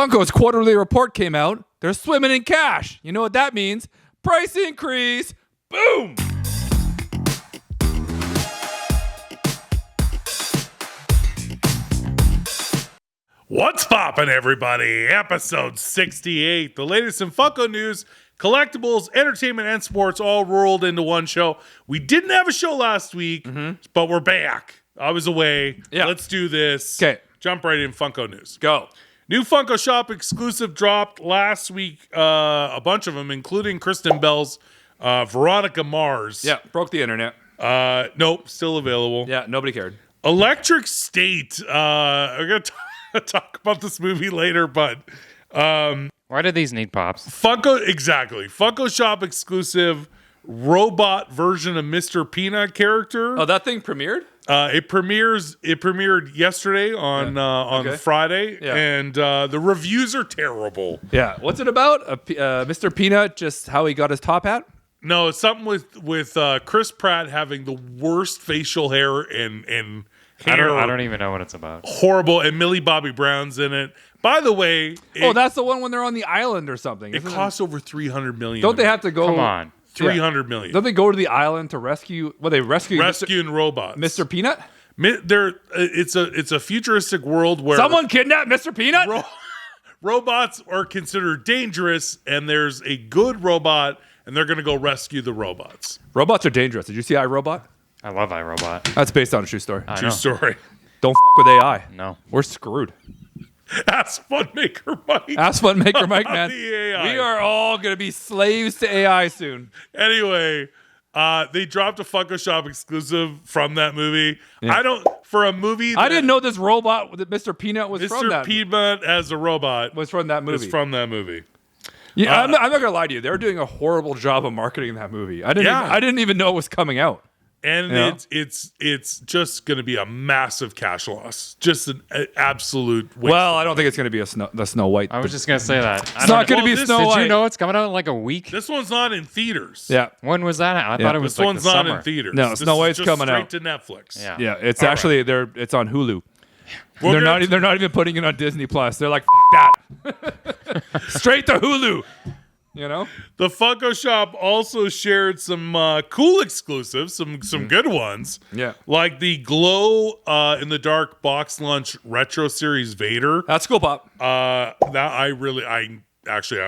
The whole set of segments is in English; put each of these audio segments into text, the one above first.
Funko's quarterly report came out. They're swimming in cash. You know what that means? Price increase. Boom. What's poppin', everybody? Episode 68. The latest in Funko news, collectibles, entertainment, and sports all rolled into one show. We didn't have a show last week, but we're back. I was away. Yeah. Let's do this. Okay. Jump right in Funko news. Go. New Funko Shop exclusive dropped last week. A bunch of them, including Kristen Bell's Veronica Mars. Yeah, broke the internet. Nope, still available. Yeah, nobody cared. Electric State. We're going to talk about this movie later, but why do these need pops? Funko Shop exclusive robot version of Mr. Peanut character. Oh, that thing premiered? It premiered yesterday on Friday, and the reviews are terrible. Yeah. What's it about? Mr. Peanut, just how he got his top hat? No, it's something with Chris Pratt having the worst facial hair and hair. I don't even know what it's about. Horrible, and Millie Bobby Brown's in it. By the way, that's the one when they're on the island or something. It costs over $300 million. Don't they have to go? Come on. $300 million. Don't they go to the island to rescue? Well, they rescuing robots. Mr. Peanut. It's a futuristic world where Someone kidnapped Mr. Peanut. Robots are considered dangerous, and there's a good robot, and they're going to go rescue the robots. Robots are dangerous. Did you see iRobot? I love iRobot. That's based on a true story. True story. Don't f with AI. No, we're screwed. Ask Funmaker Mike. Ask Funmaker Mike, man. The AI. We are all going to be slaves to AI soon. Anyway, they dropped a Funko Shop exclusive from that movie. Yeah. For a movie. I didn't know this robot that Mr. Peanut was from that. Mr. Peanut as a robot was from that movie. Was from that movie. Yeah, I'm not gonna lie to you. They're doing a horrible job of marketing that movie. I didn't even know it was coming out. And it's just going to be a massive cash loss. Just an absolute waste. Well, I don't think it's going to be the Snow White. I was just going to say that. It's not going to be Snow White. Did you know it's coming out in like a week? This one's not in theaters. Yeah. When was that? I thought it was this one's not summer. in theaters. No, Snow White's coming out straight to Netflix. Yeah. It's actually it's on Hulu. They're not even putting it on Disney Plus. They're like that. Straight to Hulu. You know, the Funko Shop also shared some cool exclusives, some good ones. Yeah, like the glow in the dark box lunch retro series Vader. That's cool, Pop. I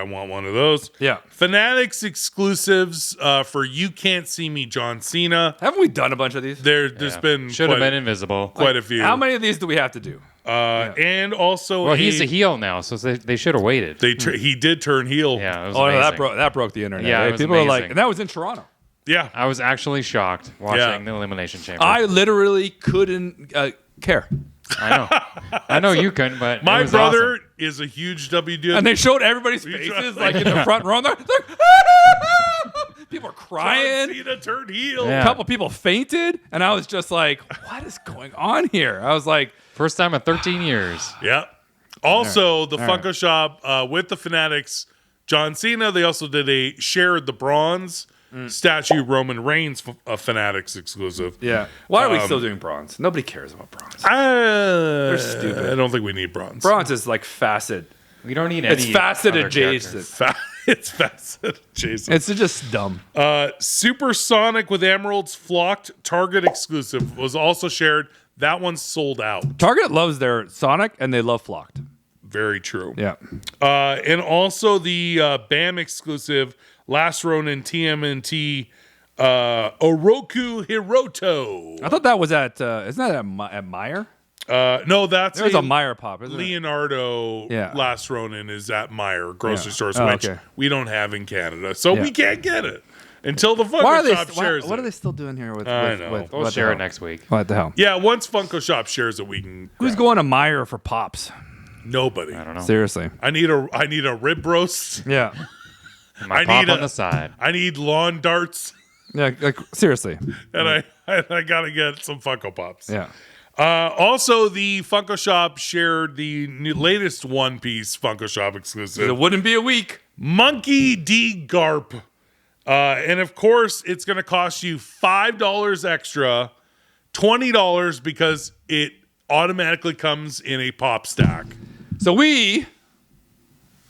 want one of those. Yeah, Fanatics exclusives for You Can't See Me John Cena. Haven't we done a bunch of these? There's been should have been invisible. Quite a few. How many of these do we have to do? And also, he's a heel now, so they should have waited. He did turn heel. Yeah, it was amazing. That broke the internet. Yeah, right? it was People amazing. were like, and that was in Toronto. Yeah, I was actually shocked watching the Elimination Chamber. I literally couldn't care. I know you couldn't, but my it was brother awesome. is a huge WWE, and they showed everybody's faces like in the front row. People are crying. John Cena turned heel. A couple people fainted, and I was just like, "What is going on here?" I was like, first time in 13 years. Yeah. Also, the Funko Shop with the Fanatics, John Cena. They also shared the bronze statue Roman Reigns Fanatics exclusive. Yeah. Why are we still doing bronze? Nobody cares about bronze. They're stupid. I don't think we need bronze. Bronze is like facet. We don't need any. It's facet other adjacent. It's facet adjacent. It's just dumb. Supersonic with Emeralds Flocked Target exclusive was also shared. That one's sold out. Target loves their Sonic, and they love Flocked. Very true. Yeah. And also the BAM exclusive Last Ronin TMNT Oroku Hiroto. I thought that was at, isn't that at Meijer? No, that's There's a Meijer pop, isn't Leonardo Yeah. Last Ronin is at Meijer grocery stores, Oh, which okay. we don't have in Canada. So we can't get it until the Why Funko are they? Shop shares What it. are they still doing here with? I know. With, We'll what share the it hell? next week. What the hell? Yeah, once Funko Shop shares it, we can. Who's going to Meijer for pops? Nobody. I don't know. Seriously. I need a rib roast. Yeah. My pop on the side. I need lawn darts, Yeah. Like seriously. and I gotta get some Funko Pops. Yeah. Also, the Funko Shop shared the latest One Piece Funko Shop exclusive. It wouldn't be a week. Monkey D. Garp. And of course, it's going to cost you $5 extra, $20 because it automatically comes in a pop stack. So we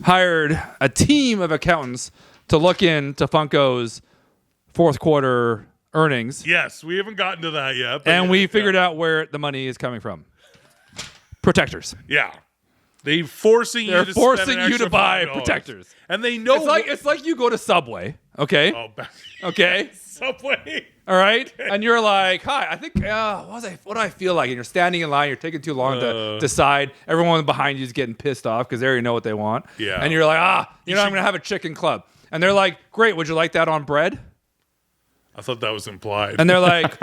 hired a team of accountants to look into Funko's fourth quarter earnings. Yes, we haven't gotten to that yet. And we figured out where the money is coming from. Protectors. Yeah. They're forcing you to buy $5. Protectors. And they know it's like you go to Subway, okay? Oh, okay. Subway. All right? And you're like, hi, I think, what do I feel like? And you're standing in line, you're taking too long to decide. Everyone behind you is getting pissed off because they already know what they want. Yeah. And you're like, I'm going to have a chicken club. And they're like, great, would you like that on bread? I thought that was implied. And they're like,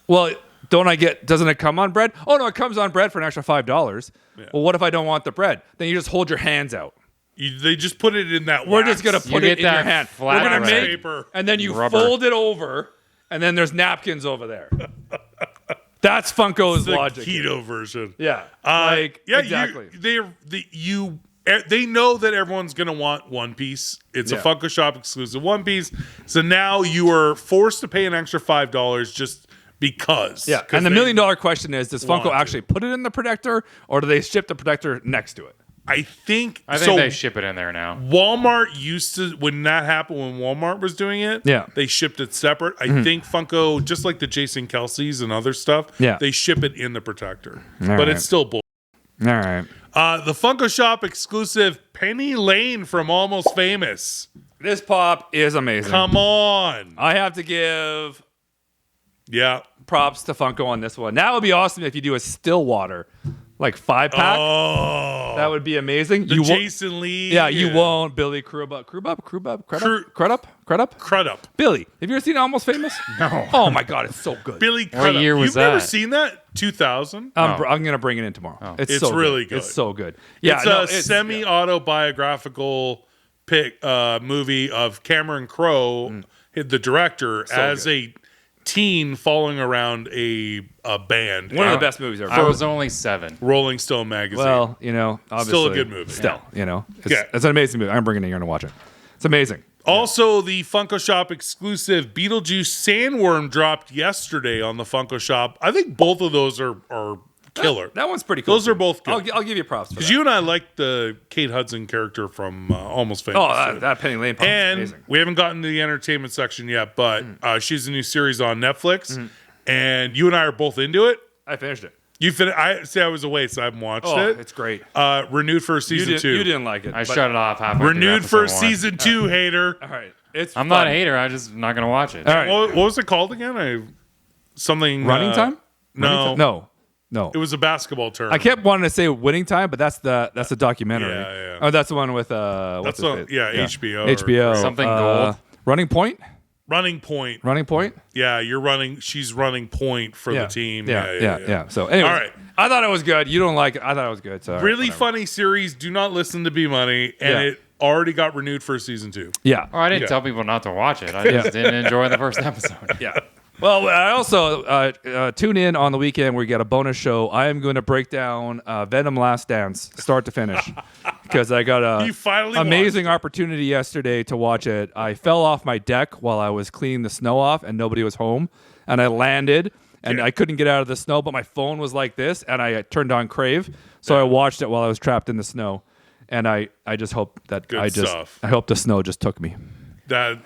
well, doesn't it come on bread? Oh, no, it comes on bread for an extra $5. Yeah. Well, what if I don't want the bread? Then you just hold your hands out. They just put it in that We're wax. just going to put it in your hand. We're going to make paper. And then you fold it over, and then there's napkins over there. That's Funko's logic. The keto version. Yeah. Exactly. They know that everyone's going to want One Piece. It's a Funko Shop exclusive One Piece. So now you are forced to pay an extra $5 just because. Yeah. And the $1 million question is, does Funko actually put it in the protector, or do they ship the protector next to it? I think they ship it in there now. Walmart used to, when that happened, when Walmart was doing it, they shipped it separate. I think Funko, just like the Jason Kelsey's and other stuff, they ship it in the protector. It's still bull. All right. The Funko Shop exclusive Penny Lane from Almost Famous. This pop is amazing. Come on. I have to give props to Funko on this one. That would be awesome if you do a Stillwater, like 5-pack. Oh. That would be amazing. Jason Lee. Yeah, you won't. Billy Crudup. Billy, have you ever seen Almost Famous? No. Oh my God, it's so good. Billy Crudup. What year was You've never that? seen that? 2000? I'm going to bring it in tomorrow. Oh. It's so really good. It's so good. Yeah, it's a semi-autobiographical movie of Cameron Crowe, the director, as a teen following around a band. One of the best movies ever. I was only 7. Rolling Stone magazine. Well, obviously. Still a good movie. Still, it's an amazing movie. I'm bringing it here to watch it. It's amazing. Also, the Funko Shop exclusive Beetlejuice Sandworm dropped yesterday on the Funko Shop. I think both of those are killer. That one's pretty cool. Those are both good. I'll give you props for that. Because you and I like the Kate Hudson character from Almost Famous. Oh, that Penny Lane pop is amazing. We haven't gotten to the entertainment section yet, but she's a new series on Netflix, and you and I are both into it. I finished it. I was away, so I haven't watched it. It's great. Renewed for season 2. You didn't like it. I shut it off halfway renewed through for season 2, hater. All right. I'm not a hater. I'm just not going to watch it. All right. What was it called again? Running Time? No. No. It was a basketball term. I kept wanting to say Winning Time, but that's the documentary. Yeah. Oh, that's the one with HBO. HBO. Something gold. Running Point? Running Point. Running Point? Yeah, she's running point for the team. Yeah. So anyway, all right. I thought it was good. You don't like it. I thought it was good. So really funny series. Do not listen to B Money, and it already got renewed for season 2. Yeah. Oh, I didn't tell people not to watch it. I just didn't enjoy the first episode. Yeah. Well, I also tune in on the weekend where we get a bonus show. I am going to break down Venom Last Dance, start to finish, because I got an amazing opportunity yesterday to watch it. I fell off my deck while I was cleaning the snow off, and nobody was home, and I landed, and I couldn't get out of the snow, but my phone was like this, and I turned on Crave, so I watched it while I was trapped in the snow, and I just hope that I hope the snow just took me. That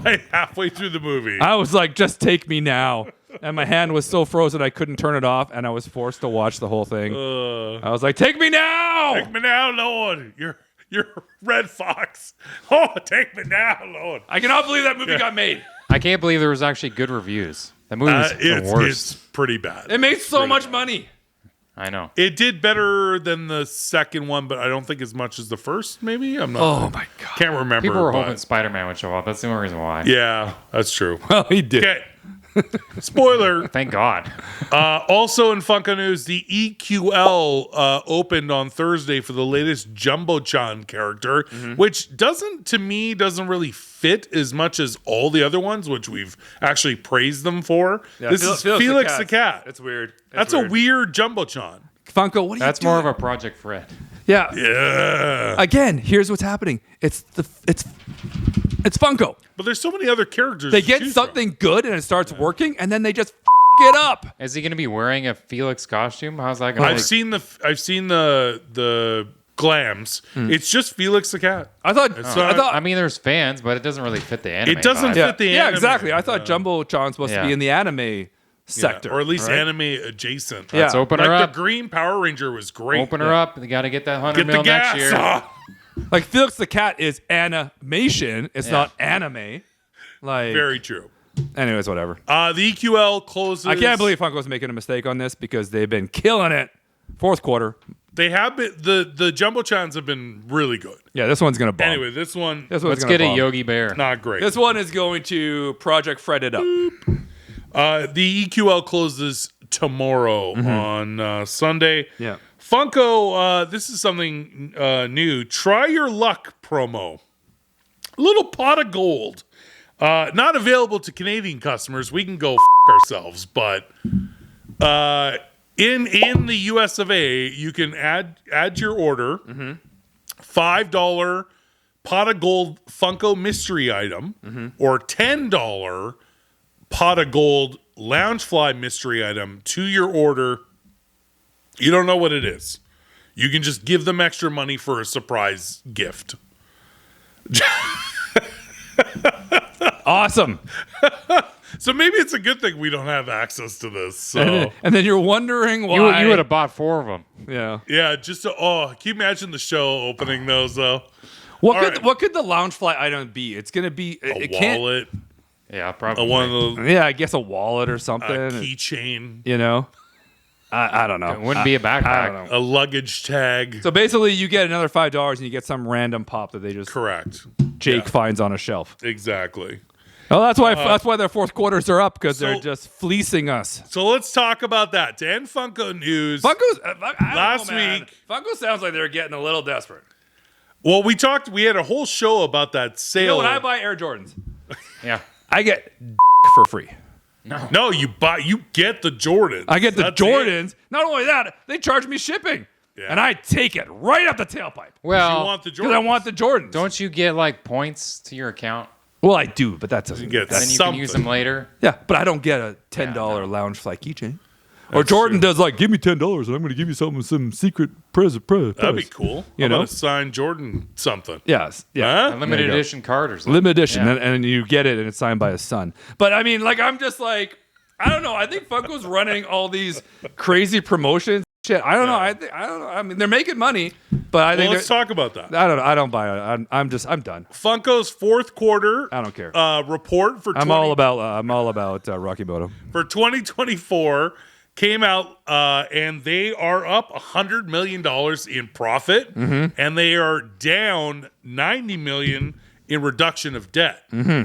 by halfway through the movie, I was like, just take me now. And my hand was so frozen I couldn't turn it off, and I was forced to watch the whole thing. I was like, take me now! Take me now, Lord. You're Red Fox. Oh, take me now, Lord. I cannot believe that movie got made. I can't believe there was actually good reviews. The movie was the worst. It's pretty bad. It made so much money. I know. It did better than the second one, but I don't think as much as the first, maybe? I'm not. Oh, my God. Can't remember. People were hoping Spider-Man would show up. That's the only reason why. Yeah, that's true. Well, he did. Okay. Spoiler. Thank God. Also in Funko news, the EQL opened on Thursday for the latest Jumbo-chan character, which doesn't really fit as much as all the other ones, which we've actually praised them for. Yeah, this is Felix the Cat. It's weird. That's a weird Jumbo-chan. Funko, what are you That's doing? more of a Project Fred. Yeah. Again, here's what's happening. It's Funko. But there's so many other characters. They get something good and it starts working, and then they just it up. Is he going to be wearing a Felix costume? How's that going to work? I've seen the glams. It's just Felix the cat. I mean, there's fans, but it doesn't really fit the anime. It doesn't fit the anime. Yeah, exactly. I thought Jumbotron's supposed to be in the anime sector. Or at least anime adjacent. Let's open her up. The Green Power Ranger was great. Open her up. They got to get that 100 mil next year. Like Felix the Cat is animation. It's not anime. Like very true. Anyways, whatever. The EQL closes. I can't believe Funko's making a mistake on this because they've been killing it. Fourth quarter. They have been the Jumbo-chans have been really good. Yeah, this one's gonna bomb. Anyway, this one's Let's get a Yogi Bear. Not great. This one is going to Project Fred it up. The EQL closes tomorrow on Sunday. Yeah. Funko, this is something new. Try your luck promo. A little pot of gold. Not available to Canadian customers. We can go ourselves, but in the US of A, you can add your order. $5 pot of gold Funko mystery item or $10 pot of gold Loungefly mystery item to your order. You don't know what it is. You can just give them extra money for a surprise gift. Awesome. So maybe it's a good thing we don't have access to this. So and then you're wondering why you would have bought 4 of them. Yeah, just to, can you imagine the show opening those though? What could the Loungefly item be? It's gonna be a wallet. Yeah, probably. One of those, I guess a wallet or something. a keychain. You know, I don't know. It wouldn't be a backpack. I don't know. A luggage tag. So basically, you get another $5 and you get some random pop that they just Correct. Jake finds on a shelf. Exactly. Oh, that's why their fourth quarters are up because they're just fleecing us. So let's talk about that. To end Funko news. Funko's last week. Funko sounds like they're getting a little desperate. Well, we had a whole show about that sale. You know, when I buy Air Jordans, Yeah. I get for free. No, you get the Jordans. I get the That's Jordans. it. Not only that, they charge me shipping. Yeah. And I take it right up the tailpipe. Well, You want the Because Jordans. I want the Jordans. don't you get like points to your account? Well, I do, but that doesn't You get And then you can use them later? Yeah, but I don't get a $10 Loungefly keychain. Or That's Jordan true. does like, give me $10 and I'm going to give you some secret present. That'd be cool. You I'm know? gonna sign Jordan something. Yes. Yeah. Huh? A limited edition card or something. Limited edition, Yeah. and you get it, and it's signed by his son. But I mean, like, I'm just like, I don't know. I think Funko's running all these crazy promotions. Shit, I don't know. I don't know. I mean, they're making money, but I think Let's talk about that. I don't know. I don't buy it. I'm done. Funko's fourth quarter. I don't care. Report for I'm all about Rocky Bottom. for 2024 came out, and they are up $100 million in profit, and they are down $90 million in reduction of debt.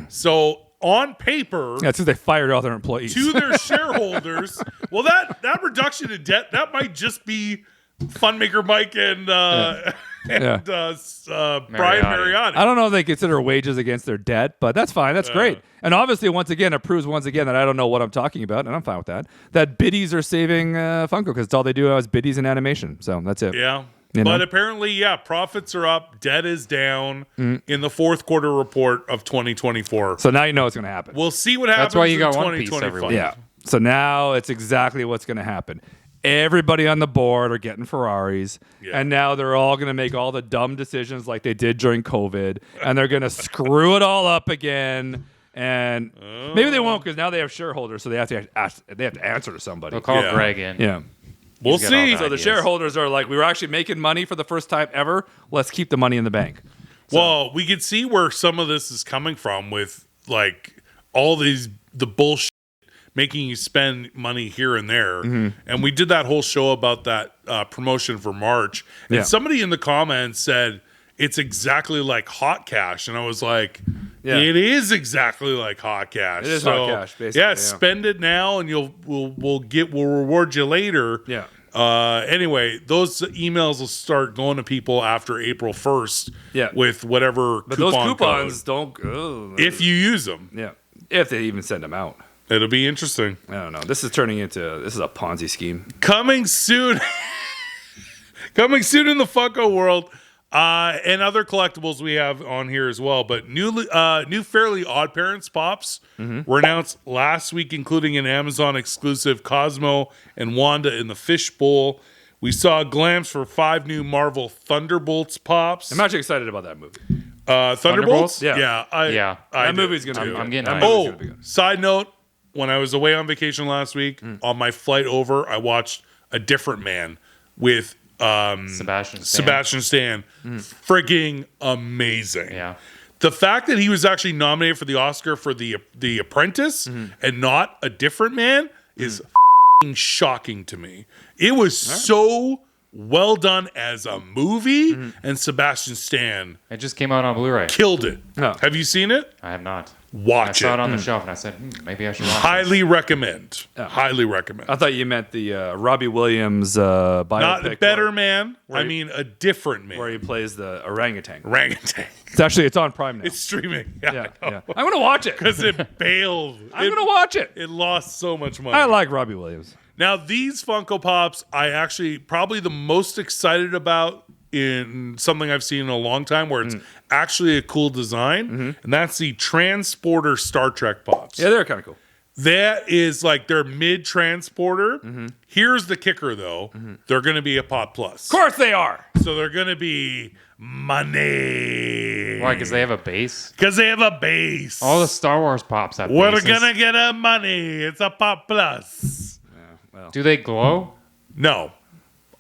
So on paper, That's because they fired all their employees. to their shareholders, well, that reduction in debt that might just be Funmaker Mike and Brian Mariotti. I don't know if they consider wages against their debt, but that's fine. That's great. And obviously, once again, it proves that I don't know what I'm talking about, and I'm fine with that. That biddies are saving Funko because it's all they do is biddies and animation. So that's it. Yeah. You know? But apparently, profits are up, debt is down in the fourth quarter report of 2024. So now you know what's going to happen. We'll see what happens That's why you in got One Piece, 2025. everyone. Yeah. So now it's exactly what's going to happen. Everybody on the board are getting Ferraris, and now they're all going to make all the dumb decisions like they did during COVID, and they're going to screw it all up again. And maybe they won't because now they have shareholders, so they have to answer to somebody. They'll call Yeah. Greg in. Yeah. We'll He's got all see. that. So the Ideas. shareholders are like, we were actually making money for the first time ever. Let's keep the money in the bank. Well, we could see where some of this is coming from with like all the bullshit making you spend money here and there. And we did that whole show about that promotion for March. And somebody in the comments said it's exactly like hot cash. And I was like, it is exactly like hot cash. It is hot cash, basically, Yeah, yeah. spend it now and we'll reward you later. Yeah. Anyway, those emails will start going to people after April 1st with whatever But coupon those coupons code, don't go. if you use them. Yeah. If they even send them out. It'll be interesting. I don't know. This is a Ponzi scheme. Coming soon. Coming soon in the Funko world. And other collectibles we have on here as well. But new Fairly Odd Parents pops were announced last week, including an Amazon exclusive Cosmo and Wanda in the fishbowl. We saw glams for 5 new Marvel Thunderbolts pops. I'm actually excited about that movie. Thunderbolts? Yeah. That movie's going to be good. I'm getting that hyped. movie's gonna be good. Side note, when I was away on vacation last week, on my flight over, I watched A Different Man with Sebastian Stan. Frigging amazing. Yeah. The fact that he was actually nominated for the Oscar for the Apprentice and not A Different Man is f***ing shocking to me. It was so well done as a movie, and Sebastian Stan It just came out on Blu-ray. killed it. No. Have you seen it? I have not. I Watch saw it it. on the shelf and I said, maybe I should watch it. Highly recommend. Highly recommend. I thought you meant the Robbie Williams biopic. Not Better where, Man. I mean A Different Man. where he plays the orangutan. Orangutan. It's on Prime now. It's streaming. yeah. I'm going to watch it. Because it bailed. I'm going to watch it. It lost so much money. I like Robbie Williams. Now, these Funko Pops, I actually probably the most excited about in something I've seen in a long time where it's actually a cool design, and that's the Transporter Star Trek Pops. Yeah, they're kind of cool. That is like their mid-transporter. Here's the kicker, though. They're going to be a Pop Plus. Of course they are. So they're going to be money. Why? Because they have a base? Because they have a base. All the Star Wars pops have We're bases. going to get a money. It's a Pop Plus. Do they glow? No,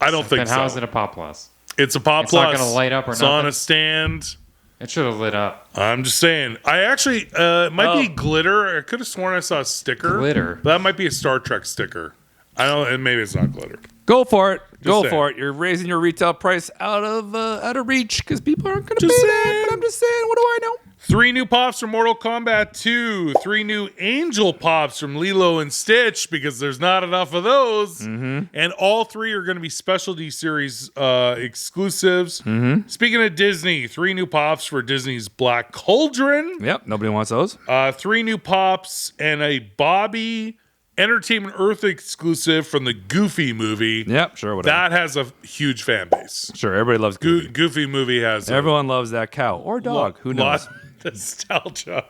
I don't think Then so. how is it a Pop Plus? It's a Pop It's Plus. not gonna light up or It's on nothing? a stand. It should have lit up. I'm just saying. I actually, it might be glitter. I could have sworn I saw a sticker. Glitter? But that might be a Star Trek sticker. I don't. And maybe it's not glitter. Go for it. Go saying. for it. You're raising your retail price out of reach because people aren't going to pay Just that. saying. But I'm just saying, what do I know? 3 new pops from Mortal Kombat 2. 3 new Angel pops from Lilo and Stitch because there's not enough of those. And all 3 are going to be specialty series exclusives. Speaking of Disney, 3 new pops for Disney's Black Cauldron. Yep. Nobody wants those. 3 new pops and a Bobby Entertainment Earth exclusive from the Goofy movie. Yep. Sure. Whatever. That has a huge fan base. Sure. Everybody loves Goofy. Goofy movie has Everyone loves that cow or dog. Who knows? lot of nostalgia.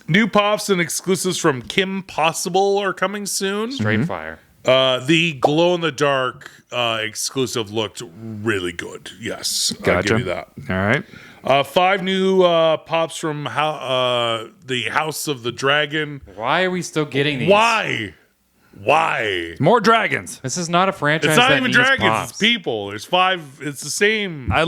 New pops and exclusives from Kim Possible are coming soon. Straight fire. The glow in the dark exclusive looked really good. Yes, I'll Gotcha. give you that. All right. 5 new pops from the House of the Dragon. Why are we still getting these? Why? Why? More dragons. This is not a franchise It's not that even needs dragons. pops. It's people. There's 5. It's the same. I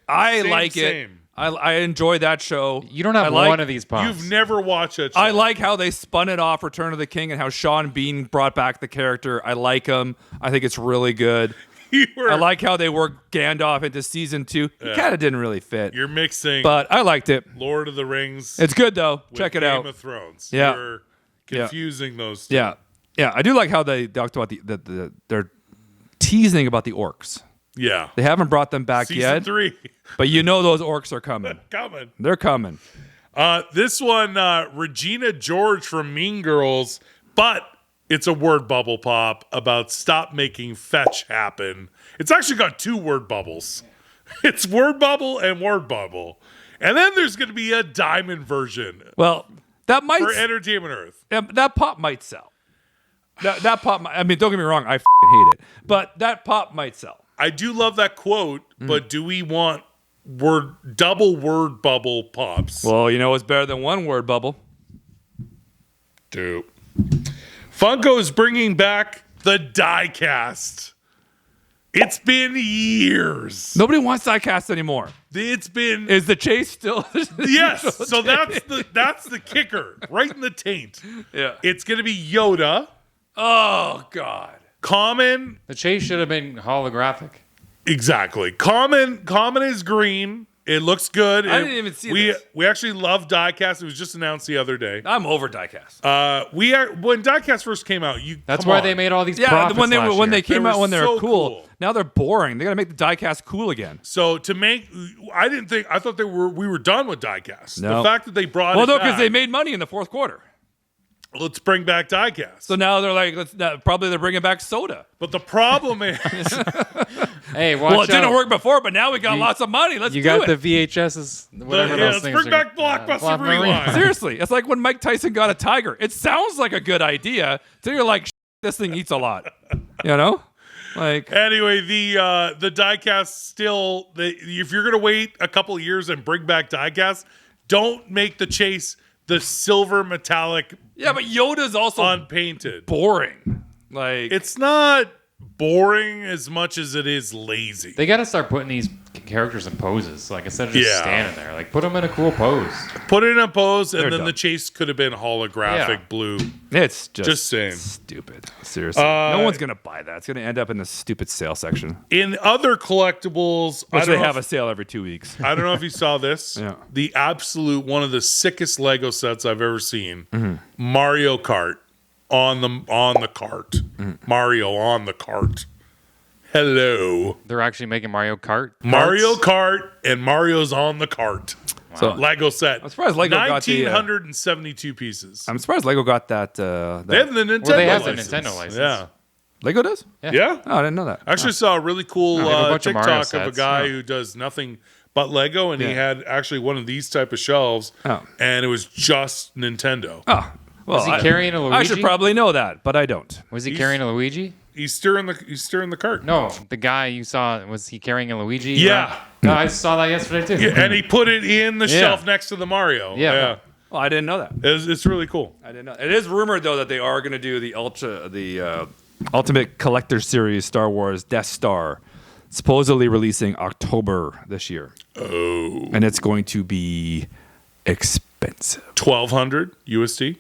Same, like it. same. I enjoy that show. You don't have I like- one of these pops. You've never watched it. I like how they spun it off Return of the King and how Sean Bean brought back the character. I like him. I think it's really good. I like how they worked Gandalf into season 2. He kind of didn't really fit, You're mixing but I liked it. Lord of the Rings. It's good though. with Check it Game out. of Thrones. Yeah. You're confusing those two. Yeah, yeah. I do like how they talked about they're teasing about the orcs. Yeah. They haven't brought them back Season yet, 3 but you know those orcs are coming. coming. They're coming. This one, Regina George from Mean Girls, but it's a word bubble pop about stop making fetch happen. It's actually got 2 word bubbles. It's word bubble and word bubble. And then there's going to be a diamond version Well, that might for Entertainment Earth. that pop might sell. That pop. I mean, don't get me wrong. I hate it, but that pop might sell. I do love that quote, but do we want double word bubble pops? Well, you know what's better than one word bubble? Dude. Funko is bringing back the Diecast. It's been years. Nobody wants diecast anymore. It's been Is the chase still? yes. So that's the kicker, right in the taint. Yeah. It's gonna be Yoda, Oh God. Common. The chase should have been holographic. Exactly. Common is green. It looks good. I didn't even see this. We actually love Diecast. It was just announced the other day. I'm over diecast. When Diecast first came out, That's come why on. they made all these Yeah, profits when they last when year. they came They out were when they were so cool. cool. Now they're boring. They got to make the diecast cool again. So to make, I thought we were done with Diecast. No. The fact that they brought Well, it no, back, because they made money in the fourth quarter. let's bring back Diecast. So now they're like, probably they're bringing back soda. But the problem is, Hey, watch Well, it didn't out. work before, but now we got lots of money. Let's You do got it. the VHSs, whatever yeah, those let's things bring are. back Blockbuster Blockbuster Rewind. Seriously, it's like when Mike Tyson got a tiger. It sounds like a good idea. So you're like, this thing eats a lot. You know? Like, anyway, the diecast still. If you're gonna wait a couple years and bring back diecast, don't make the chase the silver metallic. yeah, but Yoda's also unpainted. boring. Like, It's not boring as much as it is lazy. They got to start putting these characters in poses. Like, instead of just standing there, like, put them in a cool pose. Put it in a pose, and They're then dumb. the chase could have been holographic blue. it's just saying. stupid. Seriously, no one's gonna buy that. It's gonna end up in the stupid sale section, In other collectibles, which they have a sale every 2 weeks. I don't know if you saw this. Yeah. The absolute one of the sickest Lego sets I've ever seen. Mm-hmm. Mario Kart on the cart. Mm-hmm. Mario on the cart. Hello. They're actually making Mario Kart. Mario Kart and Mario's on the cart. So Lego set. I'm surprised Lego got the. 1,972 pieces. I'm surprised Lego got that. They have the Nintendo Well, they have the license. Nintendo license. Yeah. Lego does? Yeah. Oh, I didn't know that. I actually saw a really cool they have a bunch of Mario TikTok of a sets. guy Yeah. who does nothing but Lego, and he Yeah. had actually one of these type of shelves, Oh. and it was just Nintendo. Oh, well, Was he carrying a Luigi? I should probably know that, but I don't. Was he carrying a Luigi? He's stirring the cart. No, the guy you saw, was he carrying a Luigi? Yeah. No, I saw that yesterday too. Yeah, and he put it in the Yeah. shelf next to the Mario. Yeah. Well, I didn't know that. It's really cool. I didn't know. It is rumored though that they are going to do the Ultimate Collector Series Star Wars Death Star, supposedly releasing October this year. Oh, And it's going to be expensive. 1,200 USD.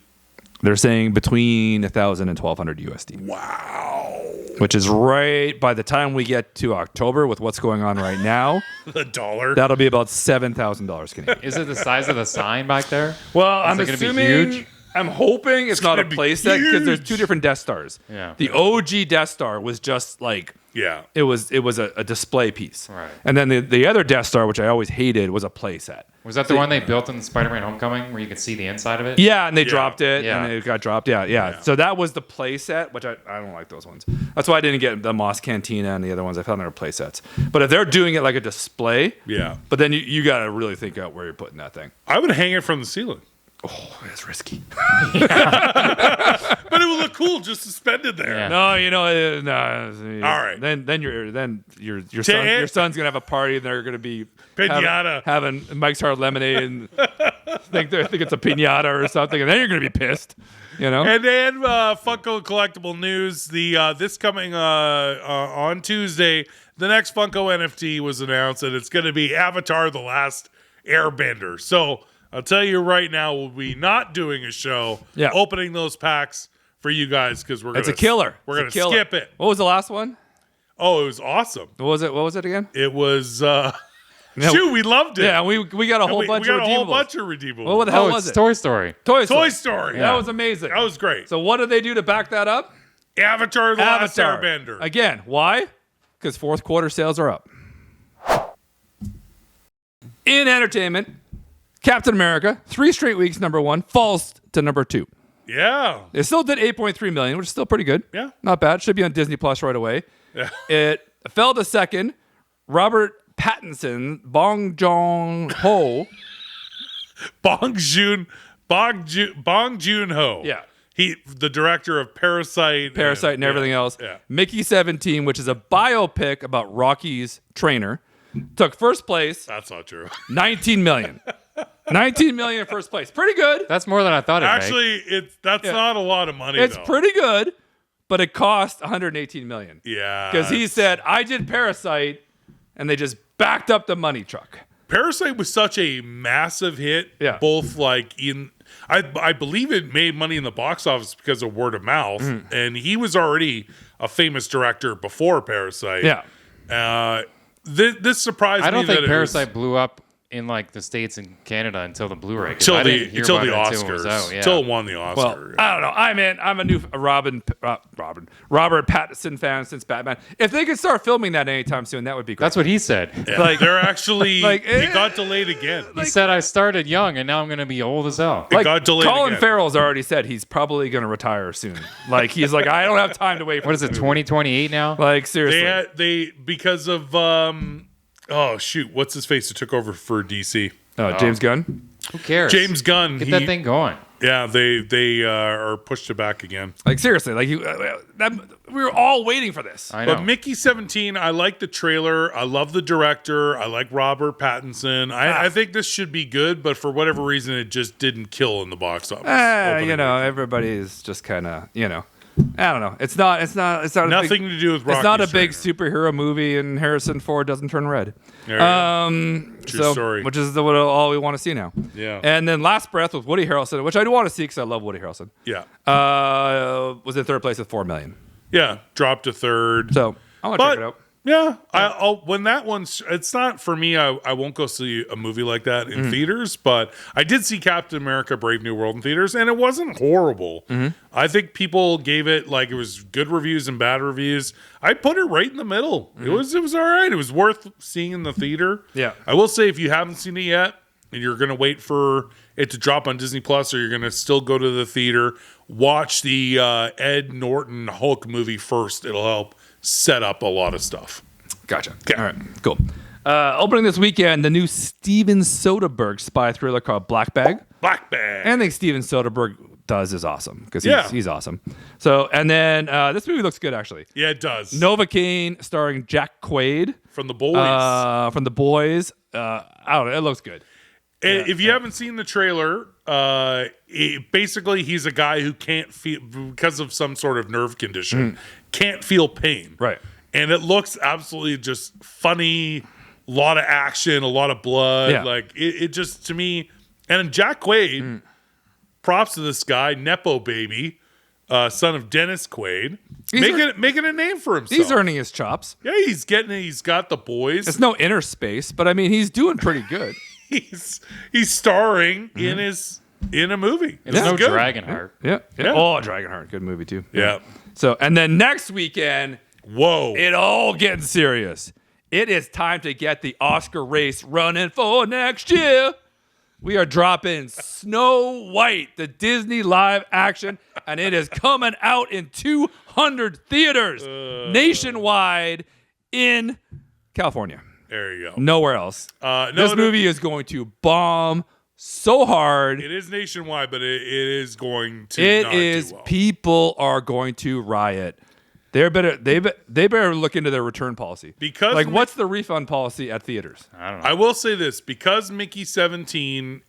They're saying between 1,000 and 1,200 USD. Wow, Which is right by the time we get to October with what's going on right now, the dollar. that'll be about $7,000 Canadian. Is it the size of the sign back there? Well, I'm it gonna be assuming. huge? I'm hoping it's not a gonna be playset because there's huge. two different Death Stars. Yeah. The OG Death Star was just like Yeah, it was a display piece. Right. And then the other Death Star, which I always hated, was a playset. Was that the one they built in Spider-Man Homecoming where you could see the inside of it? Yeah, and they dropped it, Yeah. and it got dropped. Yeah. So that was the playset, which I don't like those ones. That's why I didn't get the Moss Cantina and the other ones. I found they were playsets. But if they're doing it like a display, yeah. but then you got to really think out where you're putting that thing. I would hang it from the ceiling, Oh, that's risky. but it would look cool just suspended there. Yeah. No, no. All right. Then your son's gonna have a party and they're gonna be Piñata. having Mike's Hard Lemonade and think it's a piñata or something, and then you're gonna be pissed. You know. And then Funko Collectible news. This coming on Tuesday, the next Funko NFT was announced, and it's going to be Avatar: The Last Airbender. So I'll tell you right now, we'll be not doing a show opening those packs for you guys because It's a killer. We're going to skip it. What was the last one? Oh, it was awesome. What was it again? It was shoot, we loved it. Yeah, we got a whole bunch. We got of a whole redeemables. bunch of redeemables. Well, what the hell was it's it? Toy Story. Toy Story. That was amazing. That was great. So what did they do to back that up? Avatar: The Last Airbender. Again, why? Because fourth quarter sales are up. In entertainment, Captain America, 3 straight weeks, number 1, falls to number 2. Yeah. It still did 8.3 million, which is still pretty good. Yeah. Not bad. Should be on Disney Plus right away. Yeah. It fell to second. Robert Pattinson, Bong Joon-ho. Bong Joon-ho. Yeah. The director of Parasite And everything else. Yeah. Mickey 17, which is a biopic about Rocky's trainer, took first place. That's not true. 19 million. 19 million in first place. Pretty good. That's more than I thought it'd make. Actually, that's not a lot of money. It's though. pretty good, but it cost 118 million. Yeah. Because he said, I did Parasite, and they just backed up the money truck. Parasite was such a massive hit. Yeah. Both like I believe it made money in the box office because of word of mouth, and he was already a famous director before Parasite. Yeah. This surprised me. I don't think that Parasite blew up in like the States and Canada until the Blu-ray. until I the didn't hear until the about it until it was Oscars, out, yeah. until it won the Oscar. Well, I don't know. I'm a new Robert Pattinson fan since Batman. If they could start filming that anytime soon, that would be great. That's what he said. Yeah, like- they're actually like, it got delayed again. He said, I started young and now I'm going to be old as hell. It got delayed Colin again. Farrell's already said he's probably going to retire soon. Like he's like, I don't have time to wait for What is it, 2028 now? Like seriously. They because of oh shoot, what's his face who took over for DC? James Gunn. Who cares? James Gunn. Get that thing going. Yeah, they are pushed it back again. Like seriously, like we were all waiting for this. I know. But Mickey 17, I like the trailer. I love the director. I like Robert Pattinson. I think this should be good, but for whatever reason, it just didn't kill in the box office. Everybody's just kind of, I don't know. It's not Nothing to do with Rocky. It's not a big Trainer. superhero movie, and Harrison Ford doesn't turn red. True story. Which is all we want to see now. Yeah. And then Last Breath with Woody Harrelson, which I do want to see because I love Woody Harrelson. Yeah. Was in third place with $4 million. Yeah, dropped to third. So I want to check it out. Yeah, I'll when that one's, it's not for me. I won't go see a movie like that in theaters, but I did see Captain America: Brave New World in theaters, and it wasn't horrible. I think people gave it like it was good reviews and bad reviews. I put it right in the middle. It was all right. It was worth seeing in the theater. Yeah, I will say if you haven't seen it yet and you're gonna wait for it to drop on Disney Plus, or you're gonna still go to the theater, watch the Ed Norton Hulk movie first. It'll help set up a lot of stuff. Gotcha. Okay. All right. Cool. Opening this weekend, the new Steven Soderbergh spy thriller called Black Bag. Black Bag. Anything Steven Soderbergh does is awesome because he's awesome. So, and then this movie looks good actually. Yeah, it does. Novocaine starring Jack Quaid From The Boys. From The Boys. I don't know. It looks good. And if you haven't seen the trailer, basically he's a guy who can't feel, because of some sort of nerve condition, can't feel pain. Right. And it looks absolutely just funny, a lot of action, a lot of blood. Yeah. Like it just, to me, and Jack Quaid, props to this guy, Nepo baby, son of Dennis Quaid, making a name for himself. He's earning his chops. Yeah, he's got The Boys. It's no Inner Space, but I mean, he's doing pretty good. He's starring in a movie. It's no Dragonheart. Yeah. Oh, Dragonheart. Good movie, too. Yeah. So, and then next weekend, whoa, it all getting serious. It is time to get the Oscar race running for next year. We are dropping Snow White, the Disney live action, and it is coming out in 200 theaters nationwide in California. There you go. Nowhere else. This movie is going to bomb so hard. It is nationwide, but it is going to not do well. People are going to riot. They better look into their return policy. Because like, what's the refund policy at theaters? I don't know. I will say this, because Mickey 17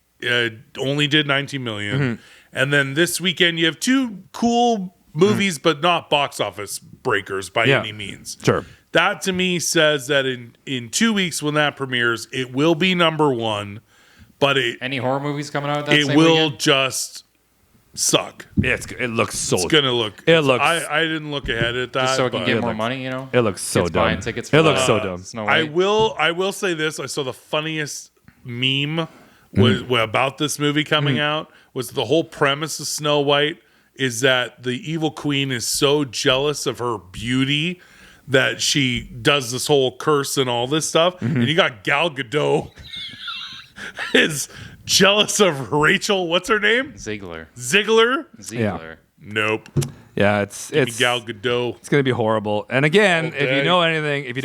only did 19 million, and then this weekend you have two cool movies, but not box office breakers by any means. Sure. That to me says that in 2 weeks when that premieres, it will be number one, but any horror movies coming out that it same will weekend? Just suck. It looks so. It's gonna look. It looks. I didn't look ahead at that. Just so it can but get more money, It looks so Kids dumb. buying tickets for it looks so dumb. Snow White. I will say this. I saw the funniest meme was about this movie coming out was the whole premise of Snow White is that the evil queen is so jealous of her beauty that she does this whole curse and all this stuff. And you got Gal Gadot is jealous of Rachel. What's her name? Ziegler. Ziegler? Nope. Yeah, it's Gal Gadot. It's gonna be horrible. And again, if you know anything, if you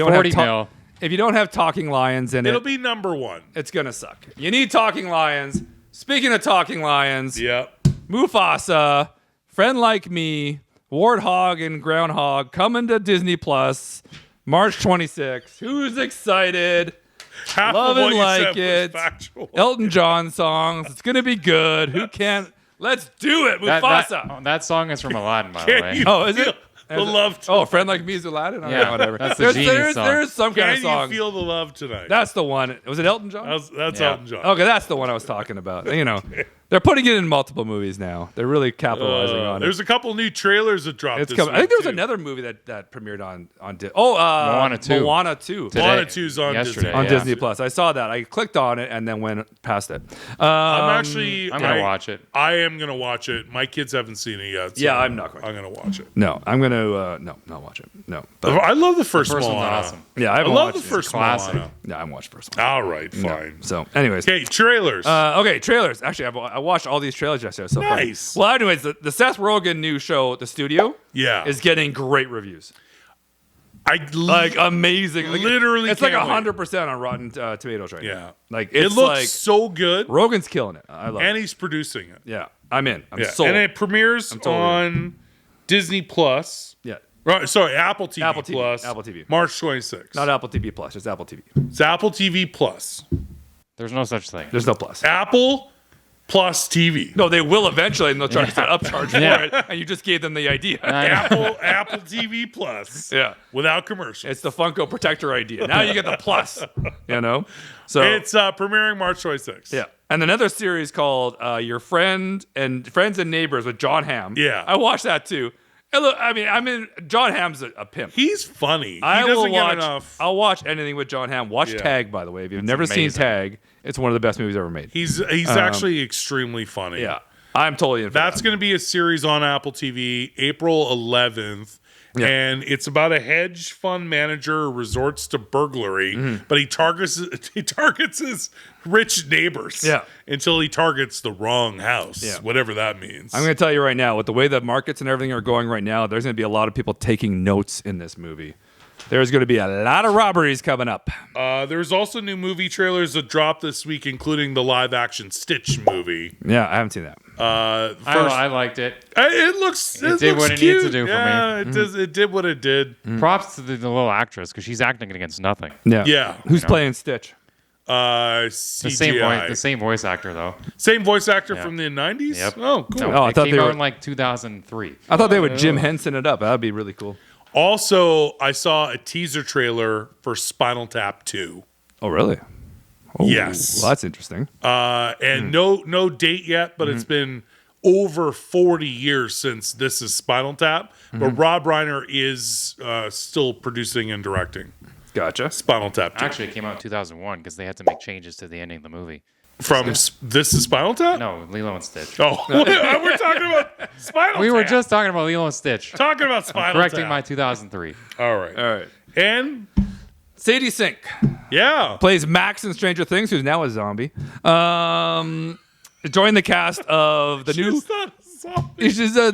don't have talking lions in It'll be number one. it's gonna suck. You need talking lions. Speaking of talking lions, Yep. Mufasa, Friend Like Me, Warthog and Groundhog coming to Disney Plus March 26th. Who's excited? Half Love of and what you like said it. was factual. Elton John songs. It's gonna be good. Who can't? Let's do it, Mufasa. That song is from Aladdin, by the Can way. you Oh, is it? feel the love tonight? Oh, Friend Like Me is Aladdin? Oh, Yeah, whatever. that's the Genie song. There's some kind of Can song. you feel the love tonight? That's the one. Was it Elton John? That's Yeah. Elton John. Okay, that's the one I was talking about. You know, they're putting it in multiple movies now. They're really capitalizing on it. There's a couple new trailers that dropped It's this coming. week, I think there was too. another movie that premiered on Moana 2. Moana 2. Today. Moana 2's on Yesterday, Disney. On yeah. Disney Plus. I saw that. I clicked on it and then went past it. I'm gonna watch it. I am gonna watch it. My kids haven't seen it yet. So Yeah, I'm not going. I'm gonna watch it. No, I'm going to not watch it. No. But, I love the first First one's Moana. awesome. yeah, I I haven't love watched the it. first classic. Moana. No, I haven't watched the first one. All right, No. fine. So, anyways. Okay, trailers. Okay, trailers. Actually, I watched all these trailers yesterday. So far. Nice. Well, anyways, the Seth Rogen new show, The Studio, yeah. is getting great reviews. Like amazing. Like, literally, it's like 100% on Rotten Tomatoes right now. Like it it's looks like so good. Rogan's killing it. I love it. And he's producing it. Yeah, I'm in. I'm sold. And it premieres on Disney Plus. Yeah. Sorry, Apple TV Apple TV. Plus. Apple TV. March 26th. Not Apple TV Plus, just Apple TV. It's Apple TV Plus. There's no such thing. There's no plus. Apple Plus TV. No, they will eventually, and they'll charge that upcharge for it. And you just gave them the idea. Apple TV Plus. Yeah. Without commercials. It's the Funko Protector idea. Now you get the plus. You know? So it's premiering March 26th. Yeah. And another series called Your Friends and Neighbors with John Hamm. Yeah. I watched that too. And look, I mean, John Hamm's a pimp. He's funny. He I doesn't will watch, get enough. I'll watch anything with John Hamm. Watch Tag, by the way. If you've never seen Tag, it's one of the best movies ever made. He's actually extremely funny. Yeah. I'm totally in for That's going to be a series on Apple TV April 11th. Yeah. And it's about a hedge fund manager who resorts to burglary, but he targets his rich neighbors until he targets the wrong house, whatever that means. I'm going to tell you right now, with the way the markets and everything are going right now, there's going to be a lot of people taking notes in this movie. There's going to be a lot of robberies coming up. There's also new movie trailers that dropped this week, including the live-action Stitch movie. Yeah, I haven't seen that. I liked it. It did what it needed to do for me. It did what it did. Props to the little actress because she's acting against nothing. Yeah. Who's playing Stitch? CGI. The same voice actor though. Same voice actor from the 90s? Yep. Oh, cool. No, I thought they came out in like 2003. I thought they would Jim Henson it up. That would be really cool. Also, I saw a teaser trailer for Spinal Tap 2. Oh, really? Oh, yes. Well, that's interesting. And no date yet, but it's been over 40 years since this is Spinal Tap. But Rob Reiner is still producing and directing. Gotcha. Spinal Tap 2. Actually, it came out in 2001 because they had to make changes to the ending of the movie. From This is Spinal Tap? No, Lilo and Stitch. Oh, we're talking about Spinal Tap. We were just talking about Lilo and Stitch. Talking about Spinal Correcting Tap. my 2003. All right. And Sadie Sink. Yeah. Plays Max in Stranger Things, who's now a zombie. Joined the cast of the new. She's not a zombie.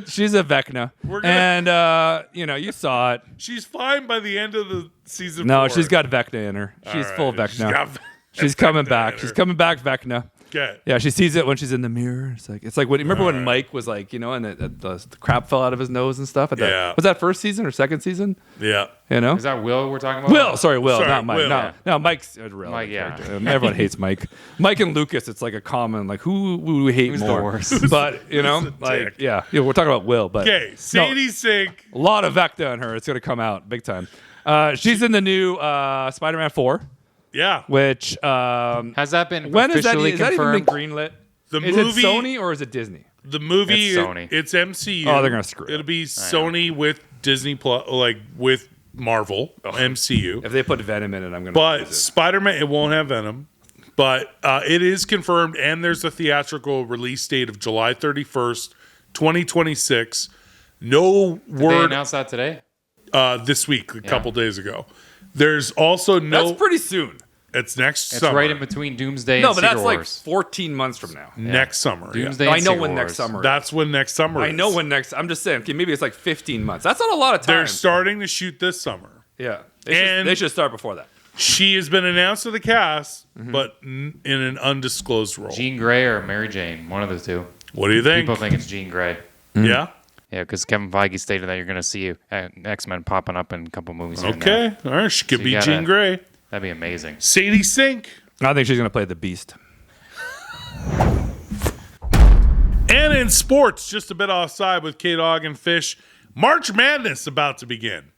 She's a Vecna. And you saw it. She's fine by the end of the season. No, 4. she's got Vecna in her. She's full Vecna. She's coming back. She's coming back, Vecna. Okay. Yeah, she sees it when she's in the mirror. It's like when remember when Mike was like, and the crap fell out of his nose and stuff. Was that first season or second season? Yeah. Is that Will we're talking about? Will, not Mike. Will. No, Mike's a real Mike, character. Everyone hates Mike. Mike and Lucas, it's like a common like who we hate Who's more. the worst? But we're talking about Will. But okay, Sadie Sink. A lot of Vecna in her. It's gonna come out big time. She's in the new Spider-Man 4. Yeah. Which has that been when officially is that even confirmed? been greenlit? The is movie, it Sony or is it Disney? The movie, it's Sony. It's MCU. Oh, they're gonna screw it. It'll be Sony with Disney Plus, like with Marvel MCU. If they put Venom in it, I'm gonna. But Spider-Man, it won't have Venom. But it is confirmed, and there's a theatrical release date of July 31st, 2026. No Did word. they announced that today? This week, a couple days ago. There's also no. That's pretty soon. It's next It's summer. right in between Doomsday No, and but Secret that's Wars. like 14 months from now. Next summer. Doomsday No, I and know Secret when Wars. next summer. That's when next summer is. I know when next. I'm just saying. Okay, maybe it's like 15 months. That's not a lot of time. They're starting to shoot this summer. Yeah, And- they should start before that. She has been announced to the cast, but in an undisclosed role. Jean Grey or Mary Jane, one of the two. What do you think? People think it's Jean Grey. Yeah? Yeah, because Kevin Feige stated that you're going to see X-Men popping up in a couple movies. here and Okay. there. All right. She could So be you gotta- Jean Grey. That'd be amazing. Sadie Sink. I think she's gonna play the Beast. And in sports, just a bit offside with kdogandfish, March Madness about to begin.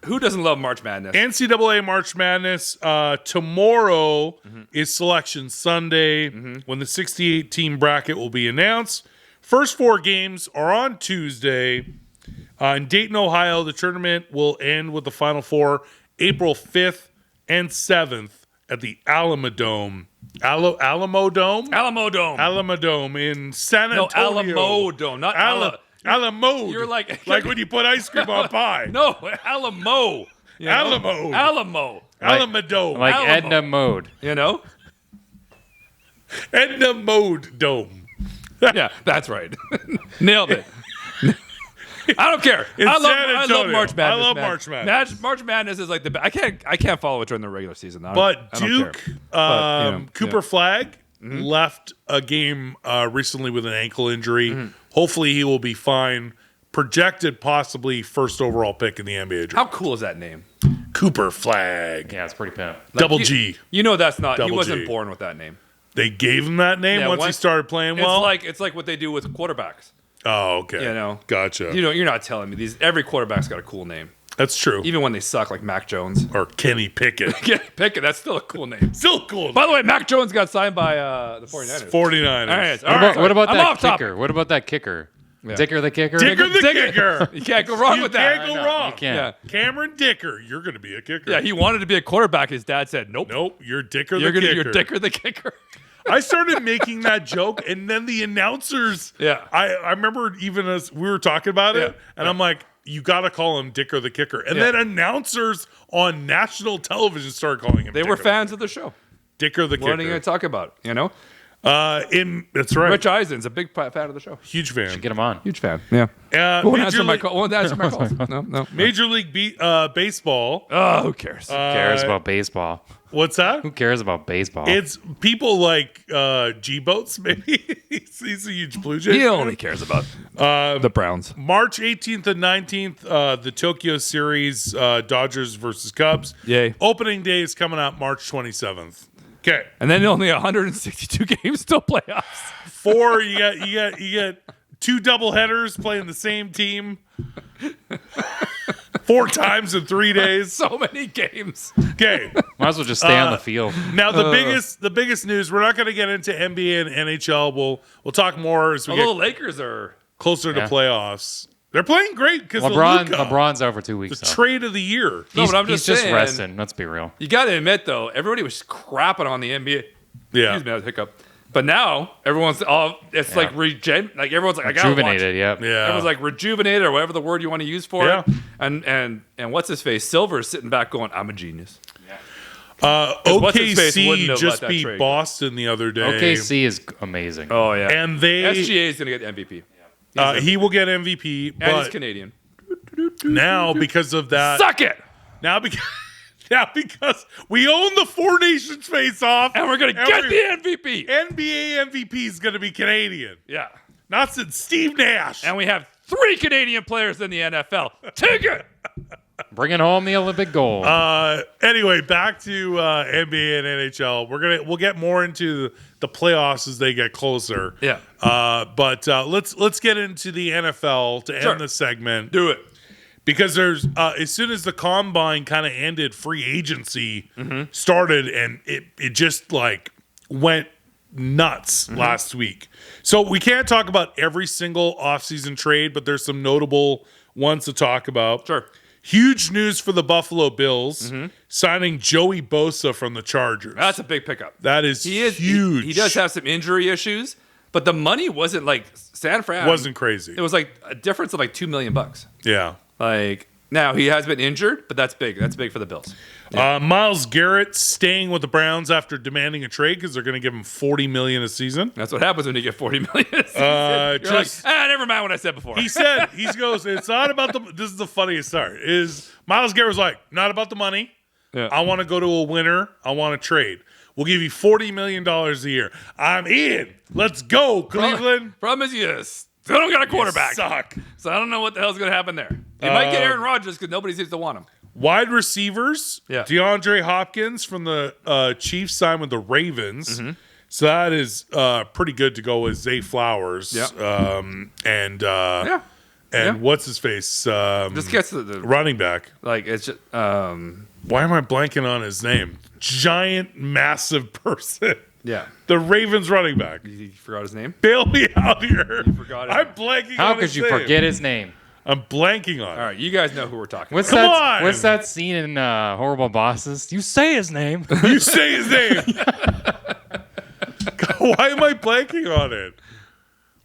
Who doesn't love March Madness? NCAA March Madness. Tomorrow is Selection Sunday when the 68-team bracket will be announced. First 4 games are on Tuesday. In Dayton, Ohio, the tournament will end with the Final Four April 5th and 7th at the Alamodome. Alamodome? Alamodome in San No, Antonio. Alamodome, not Alamode. You're like when you put ice cream on pie. No, Alamo. Alamode. Alamo. Alamodome. Like Alamo. Edna Mode. Edna Mode Dome. Yeah, that's right. Nailed it. I don't care. I love March Madness. I love man. March Madness. March Madness is like I can't follow it during the regular season. But Duke, Cooper Flag Mm-hmm. left a game recently with an ankle injury. Mm-hmm. Hopefully he will be fine. Projected possibly first overall pick in the NBA draft. How cool is that name? Cooper Flag. Yeah, it's pretty pimp. Double G. You know that's not. Double he wasn't G. born with that name. They gave him that name once he started playing well. It's like what they do with quarterbacks. Oh, okay. You know, gotcha. You're not telling me every quarterback's got a cool name. That's true. Even when they suck, like Mac Jones or Kenny Pickett. Kenny Pickett, that's still a cool name. Still cool. By the way, Mac Jones got signed by the 49ers. 49ers. All right. What about that kicker? What about that kicker? Yeah. Dicker the kicker? Dicker the kicker. You can't go wrong with that. You can't go wrong. You can't. Yeah. Cameron Dicker, you're going to be a kicker. Yeah, he wanted to be a quarterback. His dad said, nope. Nope, you're Dicker the kicker. You're Dicker the kicker. I started making that joke, and then the announcers. Yeah. I remember even as we were talking about it, and I'm like, you got to call him Dicker the kicker. And then announcers on national television started calling him They were fans of the show. Dicker the kicker. What are you going to talk about, you know? That's right. Rich Eisen's a big fan of the show. Huge fan. Should get him on. Huge fan. Yeah. Won't answer my calls. No. Major League Baseball. Oh, who cares? Who cares about baseball? What's that? Who cares about baseball? It's people like G-Boats, maybe. He's a huge Blue Jays He fan. only cares about the Browns. March 18th and 19th, the Tokyo Series, Dodgers versus Cubs. Yay. Opening day is coming out March 27th. Okay. And then only 162 games till playoffs. You get two doubleheaders playing the same team 4 times in 3 days. So many games. Okay. Might as well just stay on the field. Now the biggest news, we're not going to get into NBA and NHL. We'll talk more as we Although get the Lakers are closer to playoffs. They're playing great because LeBron's out for 2 weeks. The trade of the year. No, but I'm he's just just resting. Let's be real. You got to admit, though, everybody was crapping on the NBA. Yeah. Excuse me, that was a hiccup. But now everyone's like everyone's like, I gotta watch. Rejuvenated, Yeah. Everyone's like rejuvenated or whatever the word you want to use for Yeah. it. And what's his face? Silver's sitting back going, I'm a genius. OKC just beat Boston the other day. OKC is amazing. Oh yeah. And SGA is gonna get MVP. He will get MVP, And but he's Canadian. now because of that, Suck it! Now because we own the Four Nations face-off, And we're gonna get the MVP. NBA MVP is going to be Canadian. Yeah. Not since Steve Nash. And we have 3 Canadian players in the NFL. Take it! Bringing home the Olympic gold. Anyway, back to NBA and NHL. We'll get more into the playoffs as they get closer. Yeah. But let's get into the NFL to end the segment. Do it. Because there's as soon as the combine kind of ended, free agency started, and it just like went nuts last week. So we can't talk about every single offseason trade, but there's some notable ones to talk about. Sure. Huge news for the Buffalo Bills signing Joey Bosa from the Chargers. That's a big pickup. That is huge. He does have some injury issues, but the money wasn't like San Fran. Wasn't crazy. It was like a difference of like $2 million. Yeah. Like now he has been injured, but that's big. That's big for the Bills. Yeah. Myles Garrett staying with the Browns after demanding a trade because they're going to give him $40 million a season. That's what happens when you get $40 million a season. You're like, never mind what I said before. He goes, it's not about the. This is the funniest part. Is Myles Garrett was like, not about the money. Yeah. I want to go to a winner. I want to trade. We'll give you $40 million a year. I'm in. Let's go, Cleveland. Problem is, you still don't got a quarterback. You suck. So I don't know what the hell's going to happen there. You might get Aaron Rodgers because nobody seems to want him. Wide receivers. Yeah. DeAndre Hopkins from the Chiefs signed with the Ravens. So that is pretty good to go with Zay Flowers. Yeah. And what's his face? This gets the running back. Like it's just why am I blanking on his name? Giant, massive person. Yeah. The Ravens running back. You forgot his name? Bail me out here. You forgot it. I'm blanking How on could his you name. forget his name? I'm blanking on it. All right, you guys know who we're talking What's about. What's that scene in Horrible Bosses? You say his name. You say his name. Why am I blanking on it?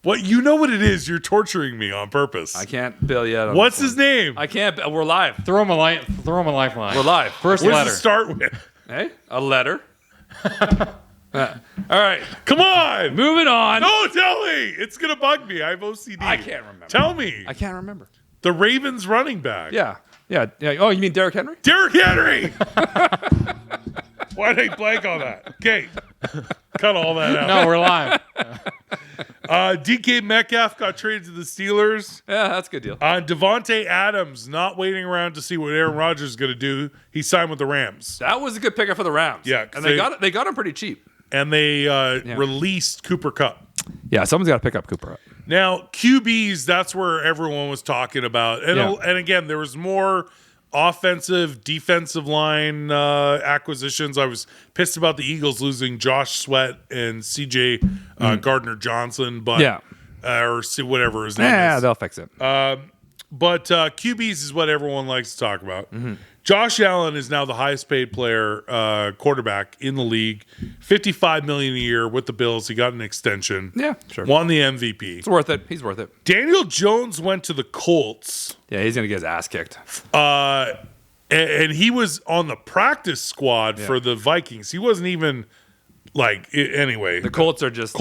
What? You know what it is. You're torturing me on purpose. I can't bail you out on What's this his name? I can't. We're live. Throw him a lifeline. We're live. First What letter. does it start with? Hey, a letter. All right, Come on. moving on. No, tell me. It's going to bug me. I have OCD. I can't remember. Tell me. I can't remember. The Ravens running back. Yeah. Oh, you mean Derrick Henry? Derrick Henry! Why did I blank on that? Okay. Cut all that out. No, we're live. DK Metcalf got traded to the Steelers. Yeah, that's a good deal. Devontae Adams not waiting around to see what Aaron Rodgers is going to do. He signed with the Rams. That was a good pickup for the Rams. Yeah. And they got him pretty cheap. And they released Cooper Kupp. Yeah, someone's got to pick up Cooper up. Now, QBs, that's where everyone was talking about. And again, there was more offensive, defensive line acquisitions. I was pissed about the Eagles losing Josh Sweat and CJ Gardner-Johnson, but or whatever his name is. Yeah, they'll fix it. But QBs is what everyone likes to talk about. Josh Allen is now the highest paid player quarterback in the league. $55 million a year with the Bills. He got an extension. Yeah, sure. Won the MVP. It's worth it. He's worth it. Daniel Jones went to the Colts. Yeah, he's gonna get his ass kicked. And he was on the practice squad for the Vikings. He wasn't even anyway. The Colts are just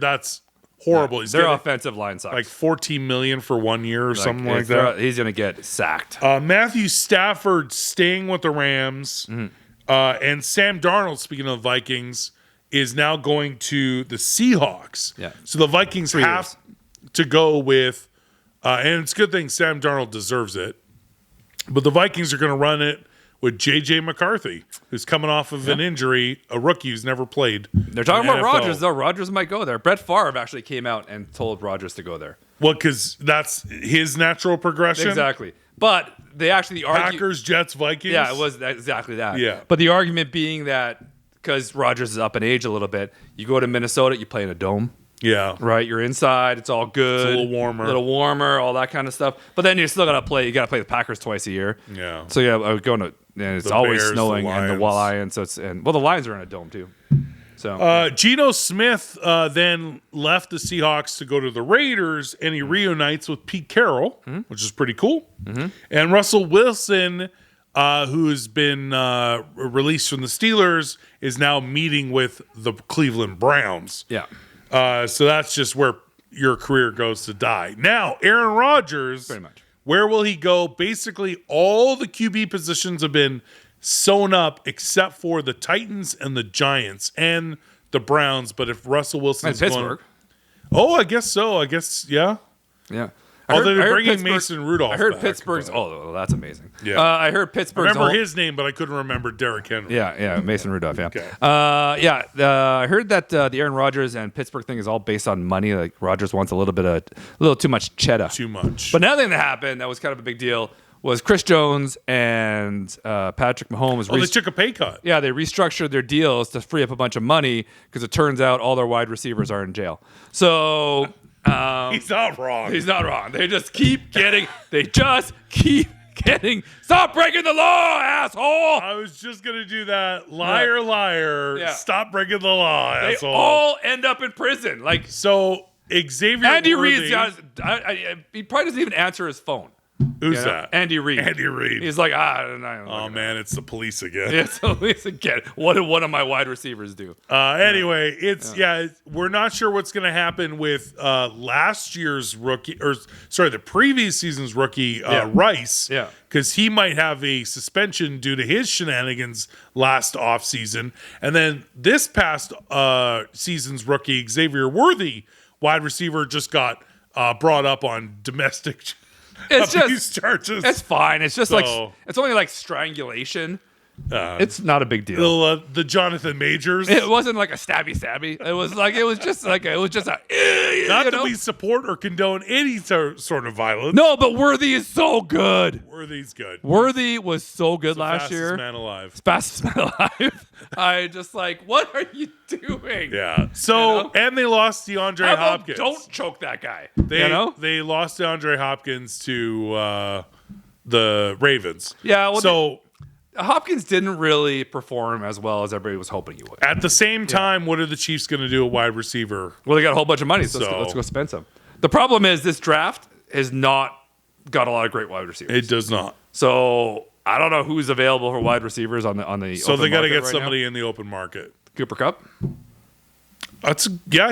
that's horrible. Yeah, their offensive line sucks. Like $14 million for 1 year or something like that. He's gonna get sacked. Matthew Stafford staying with the Rams, and Sam Darnold, speaking of Vikings, is now going to the Seahawks. Yeah. So the Vikings have to go with, and it's a good thing Sam Darnold deserves it, but the Vikings are going to run it with J.J. McCarthy, who's coming off of an injury, a rookie who's never played. They're talking about Rodgers, though. Rodgers might go there. Brett Favre actually came out and told Rodgers to go there. Well, because that's his natural progression. Exactly. But they actually argue. Packers, Jets, Vikings. Yeah, it was exactly that. Yeah. But the argument being that because Rodgers is up in age a little bit, you go to Minnesota, you play in a dome. Yeah. Right? You're inside. It's all good. It's a little warmer. All that kind of stuff. But then you still got to play. You got to play the Packers twice a year. Yeah. So, yeah, I was going to, and it's The always Bears, snowing the and the Lions. So it's, the Lions are in a dome, too. So, Geno Smith then left the Seahawks to go to the Raiders, and he reunites with Pete Carroll, which is pretty cool. And Russell Wilson, who's been released from the Steelers, is now meeting with the Cleveland Browns. yeah. So that's just where your career goes to die. Now, Aaron Rodgers, Pretty much. where will he go? Basically, all the QB positions have been sewn up except for the Titans and the Giants and the Browns. But if Russell Wilson's And Pittsburgh. I guess so. I guess, yeah. Yeah. Although they're bringing Mason Rudolph I heard back, Pittsburgh's. but- Oh, that's amazing. Yeah. I heard Pittsburgh's. I remember his name, but I couldn't remember Derrick Henry. Yeah, Mason Rudolph. Yeah. Okay. I heard that the Aaron Rodgers and Pittsburgh thing is all based on money. Like Rodgers wants a little too much cheddar. Too much. But another thing that happened that was kind of a big deal was Chris Jones and Patrick Mahomes. they took a pay cut. Yeah, they restructured their deals to free up a bunch of money because it turns out all their wide receivers are in jail. So. He's not wrong. He's not wrong. They just keep getting. Stop breaking the law, asshole! I was just going to do that. Liar, liar. Yeah. Stop breaking the law, They asshole. all end up in prison. Like So, Xavier Andy Worthy, Reid's got. He probably doesn't even answer his phone. Who's You know? that? Andy Reid. Andy Reid. He's like, Oh, man, it's the police again. Yeah, so at least again, what did one of my wide receivers do? Anyway, we're not sure what's going to happen with last year's rookie, the previous season's rookie, Rice. Yeah. Because he might have a suspension due to his shenanigans last offseason. And then this past season's rookie, Xavier Worthy, wide receiver, just got brought up on domestic abuse charges. It's fine. It's just So- like it's only like strangulation. It's not a big deal. The Jonathan Majors. It wasn't like a stabby. It was just a. Not that we support or condone any sort of violence. No, but Worthy is so good. Worthy's good. Worthy was so good last Fastest year. man alive. Fastest man alive. I just like, what are you doing? Yeah. So, You know? and they lost DeAndre How about Hopkins. don't choke that guy. They lost DeAndre Hopkins to the Ravens. Yeah. Well, So Hopkins didn't really perform as well as everybody was hoping he would. at the same time, what are the Chiefs going to do at wide receiver? Well, they got a whole bunch of money, so let's go spend some. The problem is this draft has not got a lot of great wide receivers. It does not. So I don't know who's available for wide receivers on the. So open they got to market get right somebody in the open market. now. Cooper Kupp.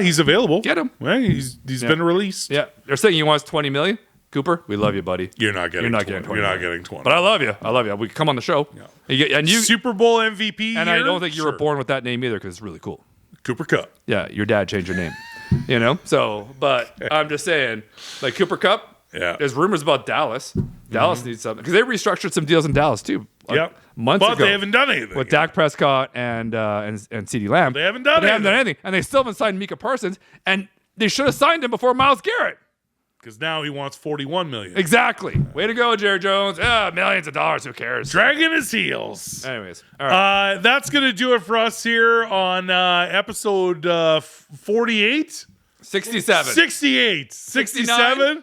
He's available. Get him. Well, he's been released. Yeah, they're saying he wants $20 million. Cooper, we love you, buddy. You're not getting 20. You're not getting 20. But I love you. I love you. We come on the show. Yeah. And you Super Bowl MVP. And I don't think you were born with that name either, because it's really cool. Cooper Kupp. Yeah, your dad changed your name. So, but I'm just saying, like Cooper Kupp. Yeah. There's rumors about Dallas. Dallas needs something, because they restructured some deals in Dallas too. Months ago. But they haven't done anything with Dak Prescott and CeeDee Lamb. They haven't done anything, and they still haven't signed Micah Parsons, and they should have signed him before Myles Garrett. Because now he wants $41 million. Exactly. Way to go, Jerry Jones. Millions of dollars. Who cares? Dragging his heels. Anyways, all right. That's gonna do it for us here on episode 48. 67. 68. 67?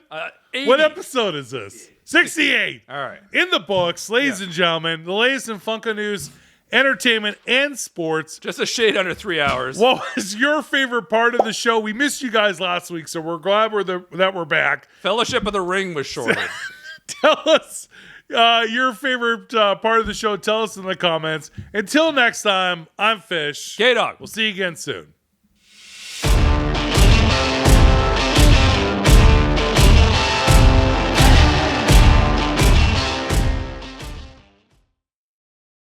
What episode is this? 68. All right. In the books, ladies and gentlemen, the latest in Funko news, entertainment, and sports. Just a shade under 3 hours. What was your favorite part of the show? We missed you guys last week, so we're glad that we're back. Fellowship of the Ring was shorter. Tell us your favorite part of the show. Tell us in the comments. Until next time, I'm Fish. K-Dog. We'll see you again soon.